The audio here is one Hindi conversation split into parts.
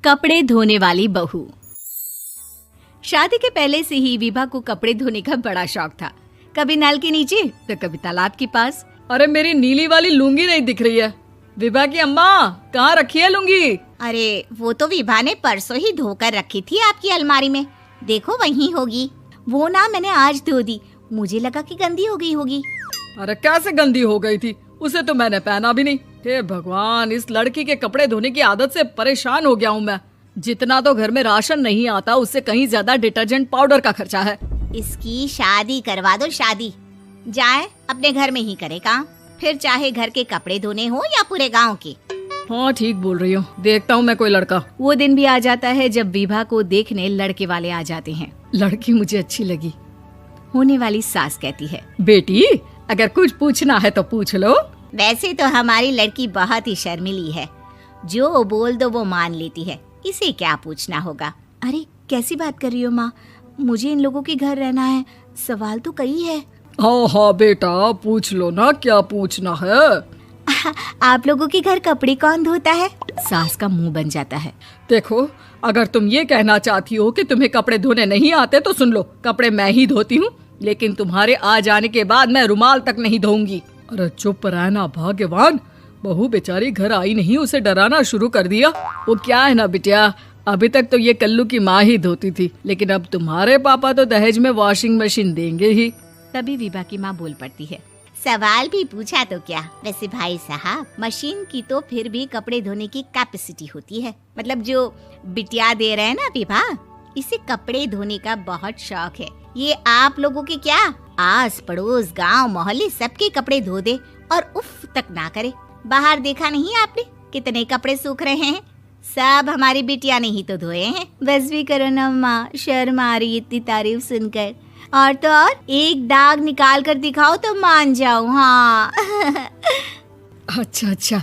कपड़े धोने वाली बहू। शादी के पहले से ही विभा को कपड़े धोने का बड़ा शौक था। कभी नल के नीचे तो कभी तालाब के पास। अरे मेरी नीली वाली लुंगी नहीं दिख रही है। विभा की अम्मा, कहाँ रखी है लुंगी? अरे वो तो विभा ने परसों ही धोकर रखी थी आपकी अलमारी में, देखो वहीं होगी। वो ना मैंने आज धो दी, मुझे लगा कि गंदी हो गई होगी। अरे कैसे गंदी हो गई थी? उसे तो मैंने पहना भी नहीं। हे भगवान, इस लड़की के कपड़े धोने की आदत से परेशान हो गया हूँ मैं। जितना तो घर में राशन नहीं आता, उससे कहीं ज्यादा डिटर्जेंट पाउडर का खर्चा है। इसकी शादी करवा दो, शादी जाए अपने घर में ही करे काम, फिर चाहे घर के कपड़े धोने हो या पूरे गांव के। हाँ ठीक बोल रही हो, देखता हूँ मैं कोई लड़का। वो दिन भी आ जाता है जब विभा को देखने लड़के वाले आ जाते हैं। लड़की मुझे अच्छी लगी। होने वाली सास कहती है, बेटी अगर कुछ पूछना है तो पूछ लो। वैसे तो हमारी लड़की बहुत ही शर्मीली है, जो बोल दो वो मान लेती है, इसे क्या पूछना होगा। अरे कैसी बात कर रही हो माँ, मुझे इन लोगों के घर रहना है, सवाल तो कई है। हाँ हाँ बेटा, पूछ लो ना, क्या पूछना है। आप लोगों के घर कपड़े कौन धोता है? सास का मुंह बन जाता है। देखो, अगर तुम ये कहना चाहती हो कि तुम्हें कपड़े धोने नहीं आते तो सुन लो, कपड़े मैं ही धोती हूँ, लेकिन तुम्हारे आ जाने के बाद मैं रुमाल तक नहीं धोऊंगी। अरे चुप रहना भाग्यवान, बहू बेचारी घर आई नहीं, उसे डराना शुरू कर दिया। वो क्या है ना बिटिया, अभी तक तो ये कल्लू की माँ ही धोती थी, लेकिन अब तुम्हारे पापा तो दहेज में वॉशिंग मशीन देंगे ही। तभी विभा की माँ बोल पड़ती है, सवाल भी पूछा तो क्या। वैसे भाई साहब, मशीन की तो फिर भी कपड़े धोने की कैपेसिटी होती है। मतलब जो बिटिया दे रहे हैं ना विभा, इसे कपड़े धोने का बहुत शौक है। ये आप लोगों के क्या, आस पड़ोस गांव मोहल्ले सबके कपड़े धो दे और उफ तक ना करे। बाहर देखा नहीं आपने कितने कपड़े सूख रहे हैं? सब हमारी बिटिया ने ही तो धोए हैं। बस भी करो ना माँ, शर्म आ रही इतनी तारीफ सुनकर। और तो और एक दाग निकाल कर दिखाओ तो मान जाओ। हाँ अच्छा,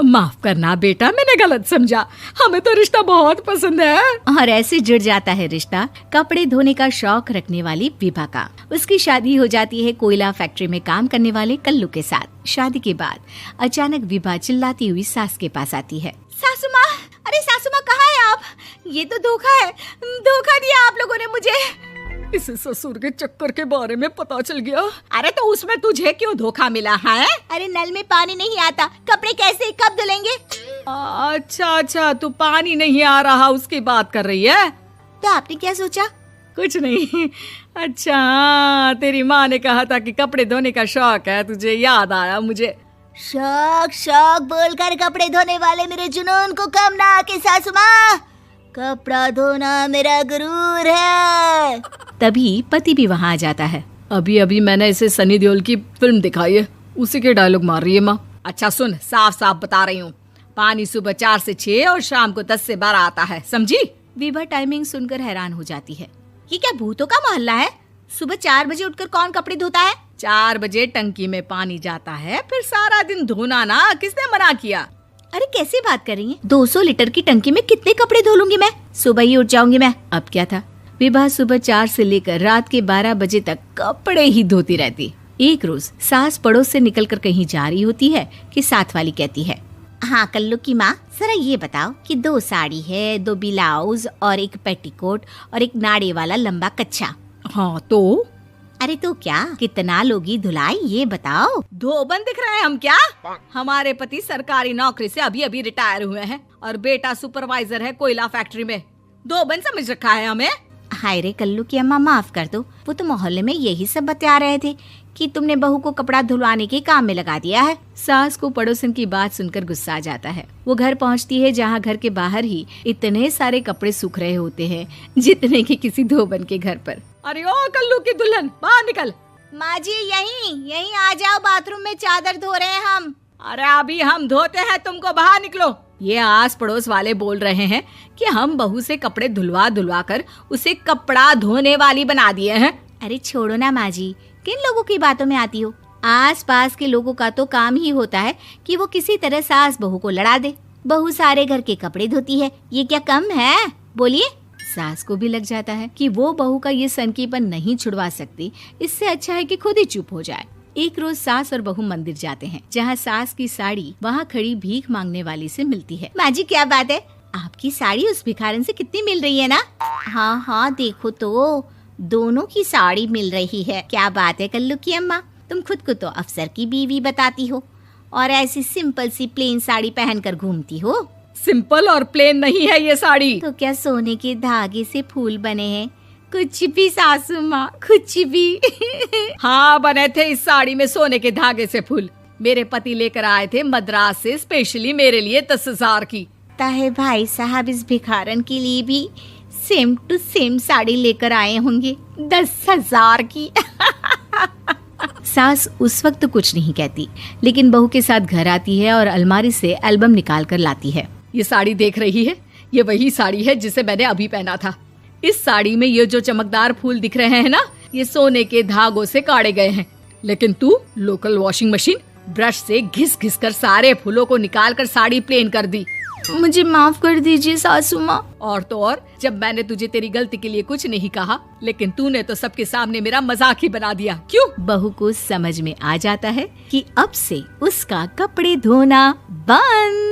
माफ करना बेटा, मैंने गलत समझा। हमें तो रिश्ता बहुत पसंद है। और ऐसे जुड़ जाता है रिश्ता कपड़े धोने का शौक रखने वाली विभा का। उसकी शादी हो जाती है कोयला फैक्ट्री में काम करने वाले कल्लू के साथ। शादी के बाद अचानक विभा चिल्लाती हुई सास के पास आती है। सासू माँ, अरे सासू माँ कहाँ है आप? ये तो धोखा है, धोखा दिया आप लोगों ने मुझे। इसे ससुर के चक्कर के बारे में पता चल गया। अरे तो उसमें तुझे क्यों धोखा मिला है? अरे नल में पानी नहीं आता, कपड़े कैसे कब धुलेंगे? अच्छा, तू पानी नहीं आ रहा उसकी बात कर रही है। तो आपने क्या सोचा? कुछ नहीं। अच्छा, तेरी माँ ने कहा था कि कपड़े धोने का शौक है तुझे, याद आया मुझे। शौक बोलकर कपड़े धोने वाले मेरे जुनून को कम ना आके सासू माँ, कपड़ा धोना मेरा गुरूर है। तभी पति भी वहाँ आ जाता है। अभी मैंने इसे सनी देओल की फिल्म दिखाई है, उसी के डायलॉग मार रही है माँ। अच्छा सुन, साफ बता रही हूँ, पानी सुबह 4 से 6 और शाम को 10 से 12 आता है, समझी? विभा टाइमिंग सुनकर हैरान हो जाती है। ये क्या भूतों का मोहल्ला है? सुबह 4 बजे उठकर कौन कपड़े धोता है? 4 बजे टंकी में पानी जाता है, फिर सारा दिन धोना ना, किसने मना किया? अरे कैसी बात कर रही हैं? 200 लीटर की टंकी में कितने कपड़े धो लूंगी मैं? सुबह ही उठ जाऊंगी मैं। अब क्या था, विभा सुबह 4 से लेकर रात के 12 बजे तक कपड़े ही धोती रहती। एक रोज सास पड़ोस से निकलकर कहीं जा रही होती है कि साथ वाली कहती है, हाँ कल्लू की माँ, जरा ये बताओ कि 2 साड़ी है, 2 ब्लाउज और एक पेटीकोट और एक नाड़े वाला लंबा कच्छा। हाँ तो? अरे तो क्या, कितना लोगी धुलाई ये बताओ। धोबन दिख रहे हैं हम क्या? हमारे पति सरकारी नौकरी से अभी रिटायर हुए हैं और बेटा सुपरवाइजर है कोयला फैक्ट्री में। धोबन समझ रखा है हमें। हाय रे कल्लू की अम्मा, माफ कर दो, वो तो मोहल्ले में यही सब बता रहे थे कि तुमने बहू को कपड़ा धुलवाने के काम में लगा दिया है। सास को पड़ोसन की बात सुनकर गुस्सा आ जाता है। वो घर पहुंचती है जहां घर के बाहर ही इतने सारे कपड़े सूख रहे होते हैं जितने कि किसी धोबन के घर पर। अरे ओ कल्लू की दुल्हन, बाहर निकल। माँ जी यहीं आ जाओ, बाथरूम में चादर धो रहे हैं हम। अरे अभी हम धोते हैं, तुमको बाहर निकलो। ये आस पड़ोस वाले बोल रहे हैं कि हम बहू से कपड़े धुलवा कर उसे कपड़ा धोने वाली बना दिए हैं। अरे छोड़ो ना माँ जी, किन लोगों की बातों में आती हो? आस पास के लोगों का तो काम ही होता है कि वो किसी तरह सास बहू को लड़ा दे। बहू सारे घर के कपड़े धोती है, ये क्या कम है? बोलिए। सास को भी लग जाता है कि वो बहू का ये सनकीपन नहीं छुड़वा सकती, इससे अच्छा है कि खुद ही चुप हो जाए। एक रोज सास और बहू मंदिर जाते हैं, जहाँ सास की साड़ी वहाँ खड़ी भीख मांगने वाली से मिलती है। माँ जी क्या बात है, आप आपकी साड़ी उस भिखारन से कितनी मिल रही है ना? हाँ हाँ देखो तो, दोनों की साड़ी मिल रही है। क्या बात है कल्लू की अम्मा, तुम खुद को तो अफसर की बीवी बताती हो और ऐसी सिंपल सी प्लेन साड़ी पहनकर घूमती हो। सिंपल और प्लेन नहीं है ये साड़ी। तो क्या सोने के धागे से फूल बने हैं? कुछ भी सासू माँ, कुछ भी। हाँ बने थे इस साड़ी में सोने के धागे से फूल। मेरे पति लेकर आए थे मद्रास से स्पेशली मेरे लिए 10,000 की। ताहे भाई साहब इस भिखारन के लिए भी सेम टू सेम साड़ी लेकर आए होंगे 10,000 की। सास उस वक्त तो कुछ नहीं कहती, लेकिन बहू के साथ घर आती है और अलमारी से एल्बम निकाल कर लाती है। ये साड़ी देख रही है, ये वही साड़ी है जिसे मैंने अभी पहना था। इस साड़ी में ये जो चमकदार फूल दिख रहे हैं ना, ये सोने के धागों से काढ़े गए हैं। लेकिन तू लोकल वॉशिंग मशीन ब्रश से घिस घिस कर सारे फूलों को निकाल कर साड़ी प्लेन कर दी। मुझे माफ कर दीजिए सासू माँ। और तो और, जब मैंने तुझे तेरी गलती के लिए कुछ नहीं कहा, लेकिन तूने तो सबके सामने मेरा मजाक ही बना दिया। क्यों? बहू को समझ में आ जाता है कि अब से उसका कपड़े धोना बंद।